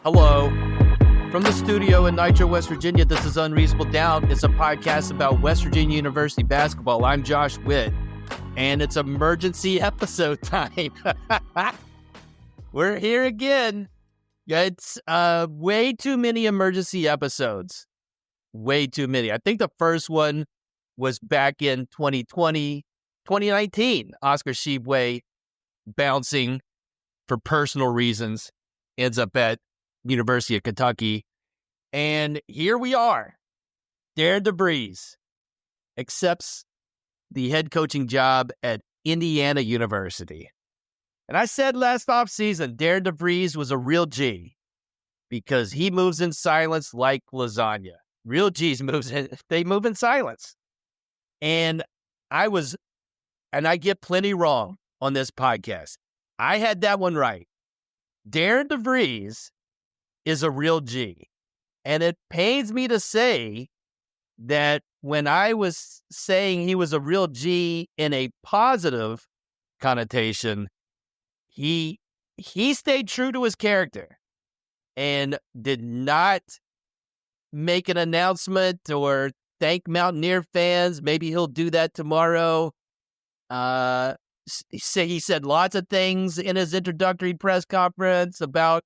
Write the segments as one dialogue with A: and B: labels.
A: Hello. From the studio in Nitro, West Virginia, this is Unreasonable Doubt. It's a podcast about West Virginia University basketball. I'm Josh Witt, and it's emergency episode time. We're here again. It's way too many emergency episodes. Way too many. I think the first one was back in 2019. Oscar Tshiebwe bouncing for personal reasons ends up at University of Kentucky. And here we are. Darian DeVries accepts the head coaching job at Indiana University. And I said last offseason, Darian DeVries was a real G because he moves in silence like lasagna. Real G's they move in silence. And I get plenty wrong on this podcast. I had that one right. Darian DeVries is a real G. And it pains me to say that when I was saying he was a real G in a positive connotation, he stayed true to his character and did not make an announcement or thank Mountaineer fans. Maybe he'll do that tomorrow. He said lots of things in his introductory press conference about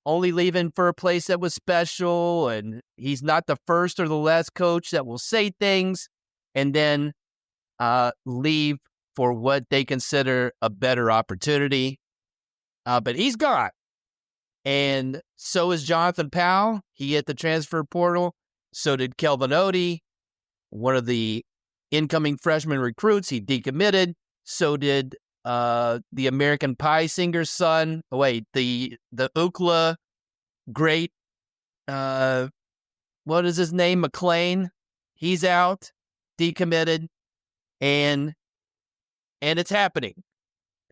A: only leaving for a place that was special, and he's not the first or the last coach that will say things and then leave for what they consider a better opportunity. But he's gone. And so is Jonathan Powell. He hit the transfer portal. So did Kelvin Odie, one of the incoming freshman recruits. He decommitted. So did the American Pie singer's son. Oh, wait, the Ookla great, what is his name? McLean. He's out, decommitted, and it's happening.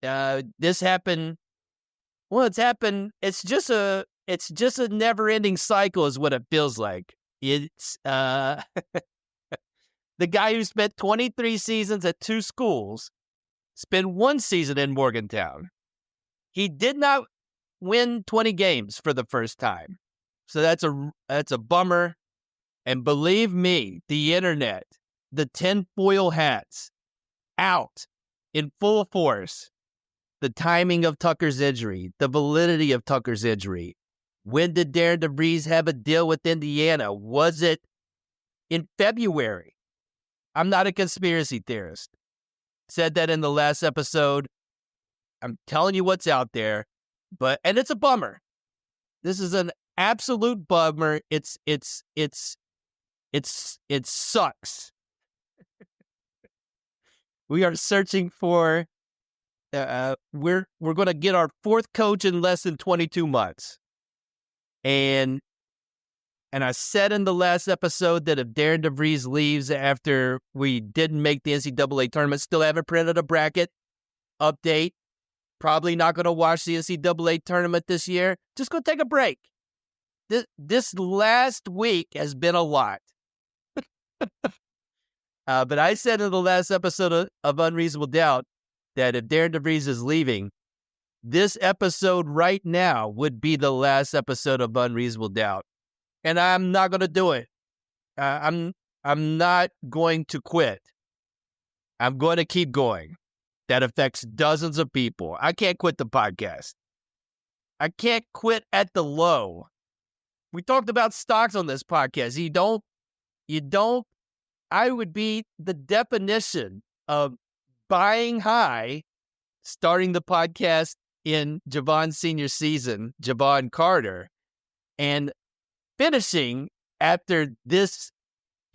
A: This happened. Well, it's happened. It's just a never-ending cycle, is what it feels like. It's the guy who spent 23 seasons at two schools. Spent one season in Morgantown. He did not win 20 games for the first time. So that's a bummer. And believe me, the internet, the tinfoil hats, out in full force. The timing of Tucker's injury, the validity of Tucker's injury. When did Darian DeVries have a deal with Indiana? Was it in February? I'm not a conspiracy theorist. Said that in the last episode. I'm telling you what's out there, and it's a bummer. This is an absolute bummer. It sucks. We are searching for. We're going to get our fourth coach in less than 22 months, and I said in the last episode that if Darian DeVries leaves after we didn't make the NCAA tournament, still haven't printed a bracket update, probably not going to watch the NCAA tournament this year, just go take a break. This last week has been a lot. But I said in the last episode of Unreasonable Doubt that if Darian DeVries is leaving, this episode right now would be the last episode of Unreasonable Doubt. And I'm not going to do it. I'm not going to quit. I'm going to keep going. That affects dozens of people. I can't quit the podcast. I can't quit at the low. We talked about stocks on this podcast. You don't. I would be the definition of buying high, starting the podcast in Javon's senior season, Javon Carter, and finishing after this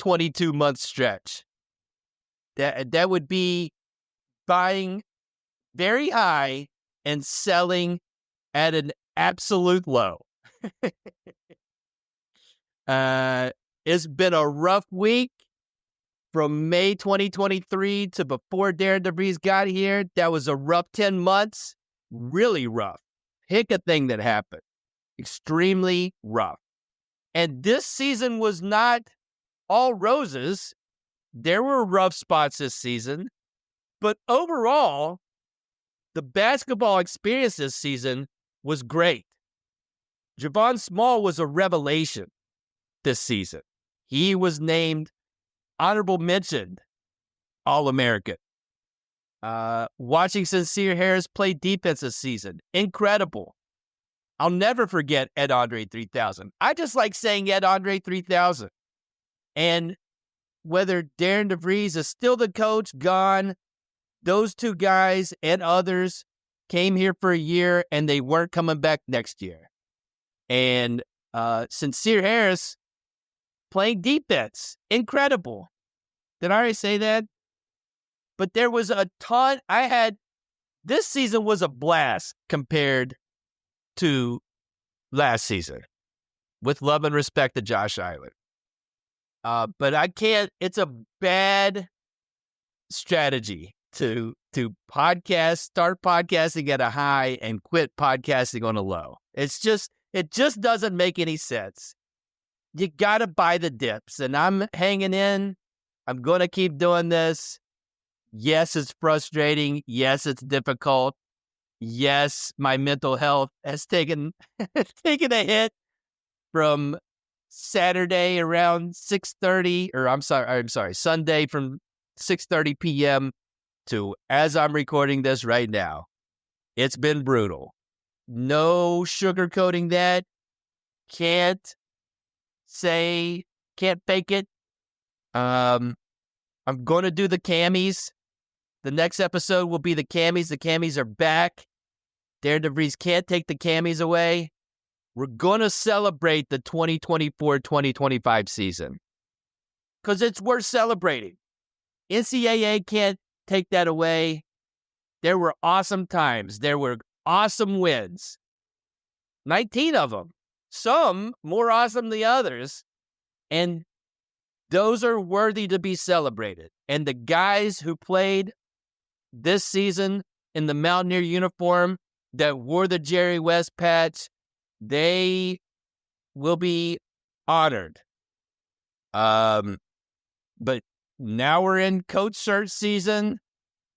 A: 22-month stretch. That would be buying very high and selling at an absolute low. It's been a rough week from May 2023 to before Darian DeVries got here. That was a rough 10 months. Really rough. Pick a thing that happened. Extremely rough. And this season was not all roses. There were rough spots this season. But overall, the basketball experience this season was great. Javon Small was a revelation this season. He was named honorable mention All-American. Watching Sincere Harris play defense this season, incredible. I'll never forget Ed Andre 3000. I just like saying Ed Andre 3000. And whether Darian DeVries is still the coach, gone, those two guys and others came here for a year and they weren't coming back next year. And Sincere Harris playing defense, incredible. Did I already say that? But there was a ton. This season was a blast compared to last season, with love and respect to Josh Allen. But I can't, it's a bad strategy to start podcasting at a high and quit podcasting on a low. It just doesn't make any sense. You got to buy the dips, and I'm hanging in. I'm going to keep doing this. Yes, it's frustrating. Yes, it's difficult. Yes, my mental health has taken a hit from Saturday around 6:30, or I'm sorry, Sunday from 6:30 p.m. to as I'm recording this right now. It's been brutal. No sugarcoating that. Can't fake it. I'm going to do the camis. The next episode will be the camis. The camis are back. Darian DeVries can't take the camis away. We're going to celebrate the 2024-2025 season because it's worth celebrating. NCAA can't take that away. There were awesome times. There were awesome wins. 19 of them. Some more awesome than others. And those are worthy to be celebrated. And the guys who played this season in the Mountaineer uniform that wore the Jerry West patch, they will be honored. But now we're in coach search season.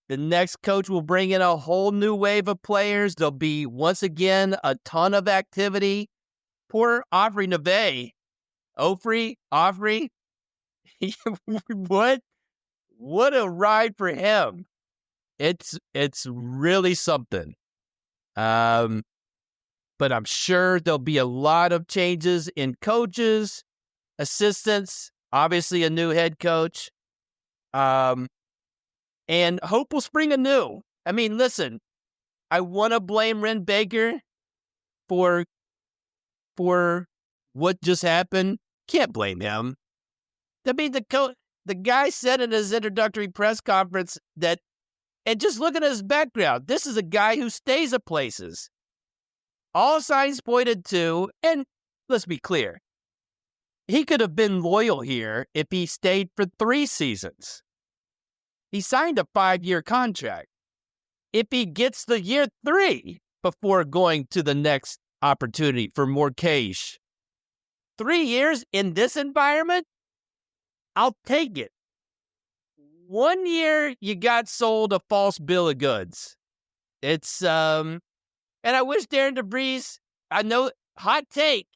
A: The next coach will bring in a whole new wave of players. There'll be, once again, a ton of activity. Poor Ofri Neve. Ofri. What a ride for him. It's really something. But I'm sure there'll be a lot of changes in coaches, assistants, obviously a new head coach. And hope will spring anew. I mean, listen, I want to blame Ren Baker for what just happened. Can't blame him. I mean, the guy said in his introductory press conference that, and just look at his background, this is a guy who stays at places. All signs pointed to, and let's be clear, he could have been loyal here if he stayed for 3 seasons. He signed a 5-year contract. If he gets the year 3 before going to the next opportunity for more cash, 3 years in this environment, I'll take it. 1 year, you got sold a false bill of goods. It's, and I wish Darian DeVries, I know, hot take.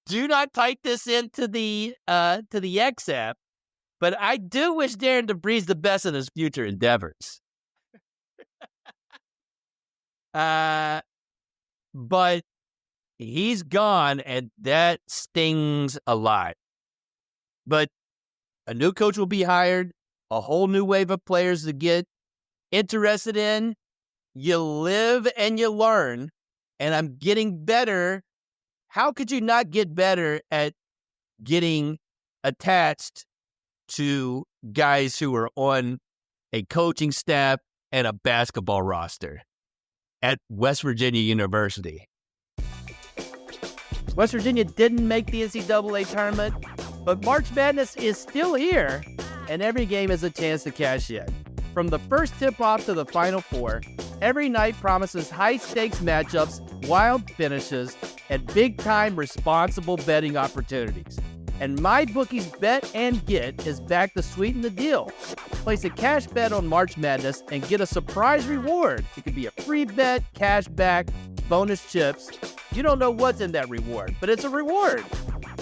A: Do not type this into the X app, but I do wish Darian DeVries the best in his future endeavors. But he's gone, and that stings a lot. But a new coach will be hired, a whole new wave of players to get interested in. You live and you learn, and I'm getting better. How could you not get better at getting attached to guys who are on a coaching staff and a basketball roster at West Virginia University? West Virginia didn't make the NCAA tournament, but March Madness is still here, and every game is a chance to cash in. From the first tip-off to the Final Four, every night promises high-stakes matchups, wild finishes, and big-time responsible betting opportunities. And MyBookie's Bet and Get is back to sweeten the deal. Place a cash bet on March Madness and get a surprise reward. It could be a free bet, cash back, bonus chips. You don't know what's in that reward, but it's a reward.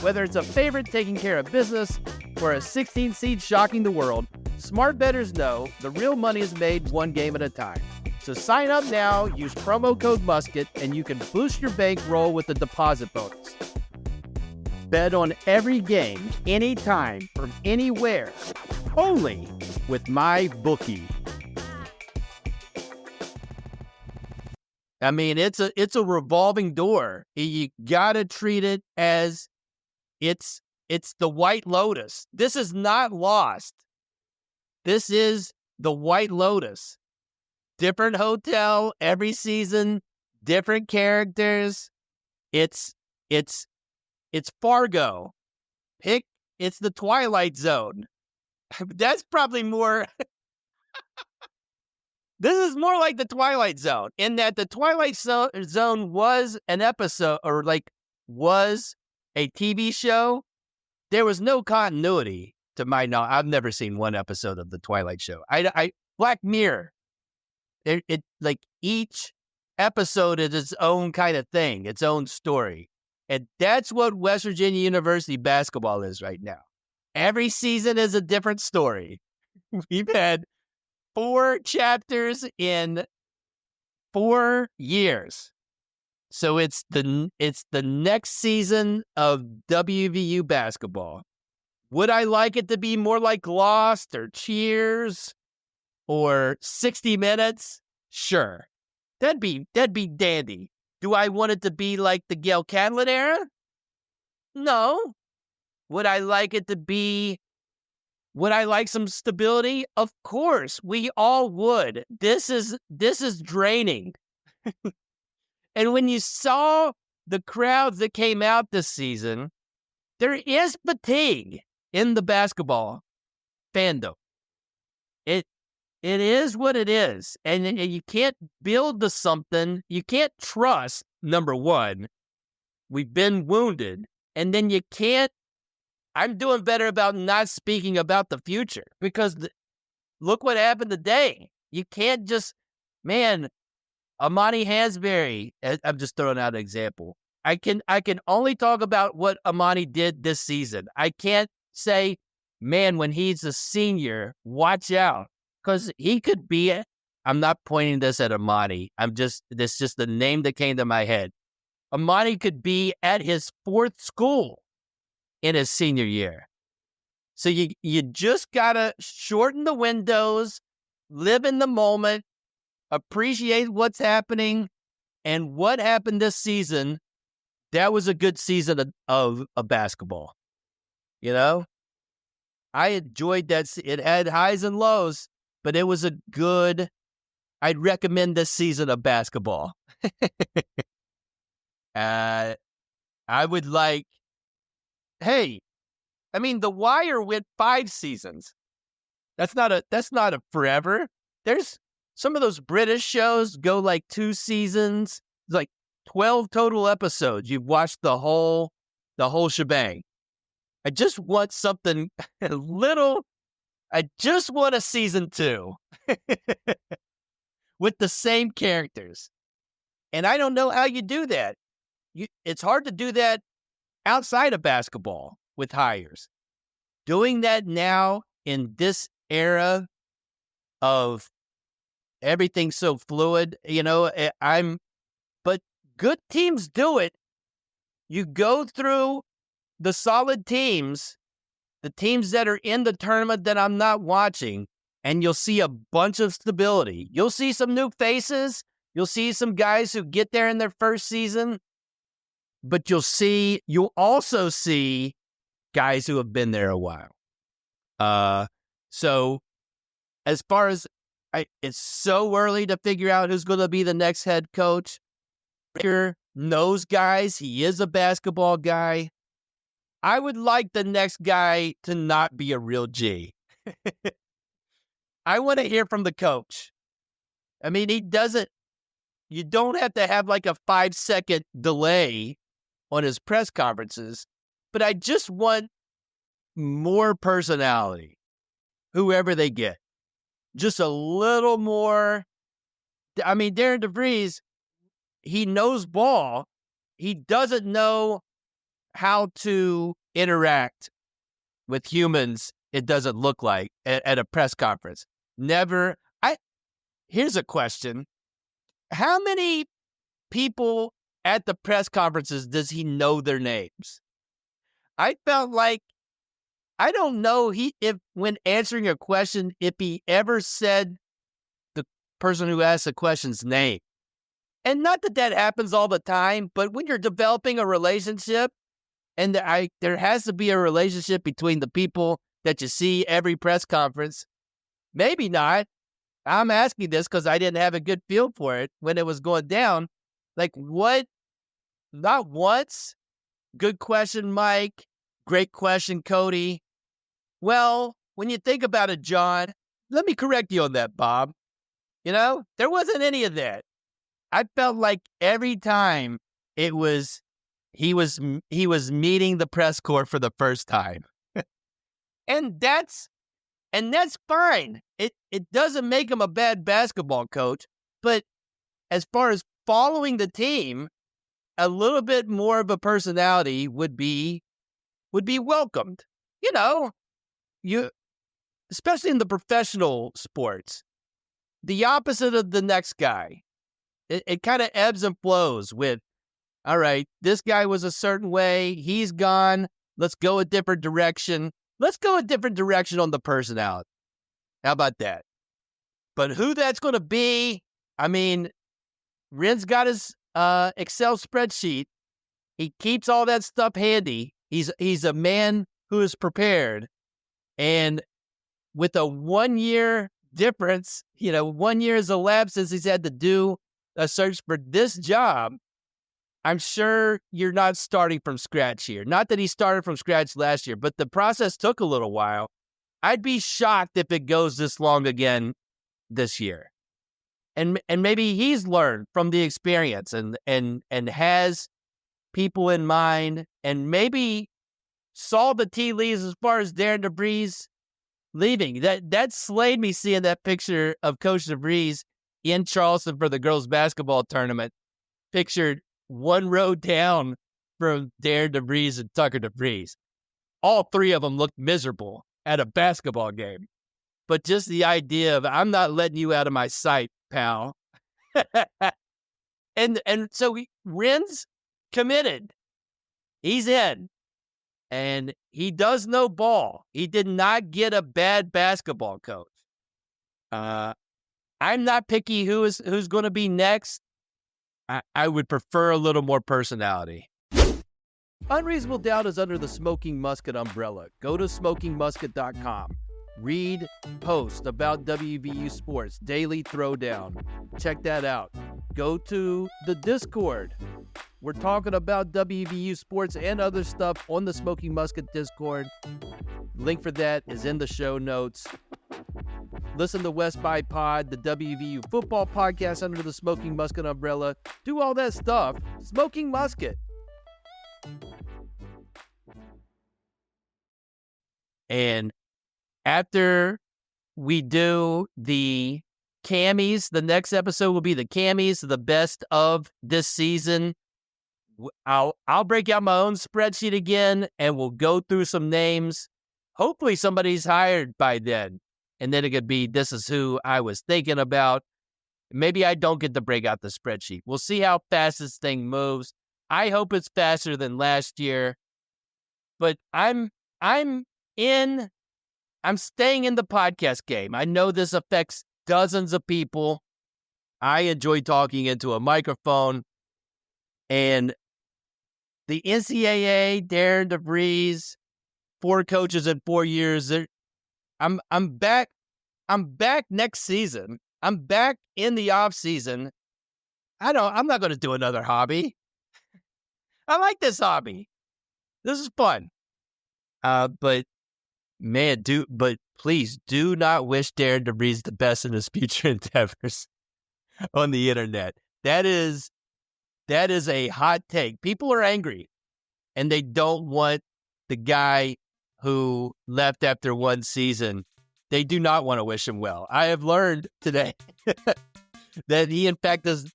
A: Whether it's a favorite taking care of business or a 16 seed shocking the world, smart bettors know the real money is made one game at a time. So sign up now, use promo code Musket, and you can boost your bankroll with a deposit bonus. Bet on every game, anytime, from anywhere, only with MyBookie. I mean, it's a revolving door. You gotta treat it as it's the White Lotus. This is not Lost. This is the White Lotus. Different hotel every season, different characters. It's Fargo. It's the Twilight Zone. That's probably more. This is more like the Twilight Zone, in that the Twilight Zone was an episode, or was a TV show. There was no continuity to my knowledge. I've never seen one episode of the Twilight Show. Black Mirror. Each episode is its own kind of thing, its own story. And that's what West Virginia University basketball is right now. Every season is a different story. We've had 4 chapters in 4 years. So it's the next season of WVU basketball. Would I like it to be more like Lost or Cheers or 60 Minutes? Sure. That'd be dandy. Do I want it to be like the Gail Catlett era? No. Would I like it to be... Would I like some stability? Of course. We all would. This is draining. And when you saw the crowds that came out this season, there is fatigue in the basketball fandom. It is what it is. And you can't build to something. You can't trust, number one. We've been wounded. And then you can't. I'm doing better about not speaking about the future, because look what happened today. You can't just, man, Amani Hansberry, I'm just throwing out an example. I can only talk about what Amani did this season. I can't say, man, when he's a senior, watch out. Because he could be, I'm not pointing this at Amani. This is just the name that came to my head. Amani could be at his 4th school in his senior year. So you just got to shorten the windows, live in the moment, appreciate what's happening. And what happened this season, that was a good season of basketball. You know? I enjoyed that. It had highs and lows, but it was a good, I'd recommend this season of basketball. I would like, hey, I mean, The Wire went 5 seasons. That's not a forever. There's some of those British shows go like 2 seasons, like 12 total episodes. You've watched the whole shebang. I just want something a little. I just want a season 2 with the same characters. And I don't know how you do that. It's hard to do that outside of basketball with hires. Doing that now in this era of everything so fluid, but good teams do it. You go through the solid teams, the teams that are in the tournament that I'm not watching, and you'll see a bunch of stability. You'll see some new faces. You'll see some guys who get there in their first season, but you'll also see guys who have been there a while. So as far as it's so early to figure out who's going to be the next head coach. Baker knows guys. He is a basketball guy. I would like the next guy to not be a real G. I want to hear from the coach. I mean, you don't have to have like a 5-second delay on his press conferences, but I just want more personality, whoever they get. Just a little more. I mean, Darian DeVries, he knows ball. He doesn't know how to interact with humans, it doesn't look like, at a press conference. Never. Here's a question. How many people at the press conferences does he know their names? I felt like, I don't know if when answering a question, if he ever said the person who asked the question's name. And not that happens all the time, but when you're developing a relationship, and there has to be a relationship between the people that you see every press conference, maybe not. I'm asking this because I didn't have a good feel for it when it was going down. Like, what? Not once. Good question, Mike. Great question, Cody. Well, when you think about it, John, let me correct you on that, Bob. There wasn't any of that. I felt like every time he was meeting the press corps for the first time. And that's fine. It doesn't make him a bad basketball coach, but as far as following the team, a little bit more of a personality would be welcomed. You especially in the professional sports, the opposite of the next guy. It kind of ebbs and flows with, all right, this guy was a certain way, he's gone, let's go a different direction. Let's go a different direction on the personality. How about that? But who that's going to be, I mean, Ren's got his Excel spreadsheet. He keeps all that stuff handy. He's a man who is prepared. And with a 1 year difference, 1 year has elapsed since he's had to do a search for this job. I'm sure you're not starting from scratch here. Not that he started from scratch last year, but the process took a little while. I'd be shocked if it goes this long again this year. And maybe he's learned from the experience and has people in mind, and maybe saw the tea leaves as far as Darian DeVries leaving. That slayed me seeing that picture of Coach DeVries in Charleston for the girls basketball tournament, pictured one row down from Darian DeVries and Tucker DeVries. All three of them looked miserable at a basketball game. But just the idea of, I'm not letting you out of my sight, pal. and so Ren's committed. He's in. And he does know ball. He did not get a bad basketball coach. I'm not picky who's going to be next. I would prefer a little more personality. Unreasonable Doubt is under the Smoking Musket umbrella. Go to smokingmusket.com. Read posts about WVU sports, daily throwdown. Check that out. Go to the Discord. We're talking about WVU sports and other stuff on the Smoking Musket Discord. Link for that is in the show notes. Listen to West by Pod, the WVU football podcast under the Smoking Musket umbrella. Do all that stuff. Smoking Musket. And after we do the Cammies, the next episode will be the Cammies, the best of this season. I'll break out my own spreadsheet again, and we'll go through some names. Hopefully somebody's hired by then. And then it could be, this is who I was thinking about. Maybe I don't get to break out the spreadsheet. We'll see how fast this thing moves. I hope it's faster than last year. But I'm staying in the podcast game. I know this affects dozens of people. I enjoy talking into a microphone. And the NCAA, Darian DeVries, 4 coaches in 4 years. I'm back. I'm back next season. I'm back in the off season. I'm not going to do another hobby. I like this hobby. This is fun. But please do not wish Darian DeVries the best in his future endeavors on the internet. That is a hot take. People are angry, and they don't want the guy who left after one season, they do not want to wish him well. I have learned today that he, in fact, does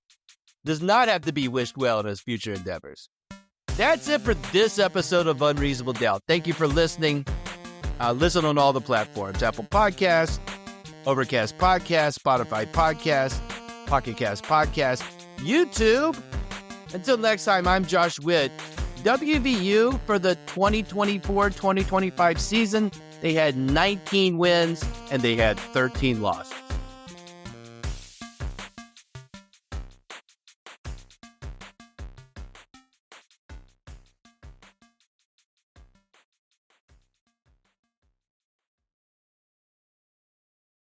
A: not have to be wished well in his future endeavors. That's it for this episode of Unreasonable Doubt. Thank you for listening. Listen on all the platforms: Apple Podcasts, Overcast Podcast, Spotify Podcast, Pocket Cast Podcast, YouTube. Until next time, I'm Josh Witt. WVU for the 2024-2025 season, they had 19 wins and they had 13 losses.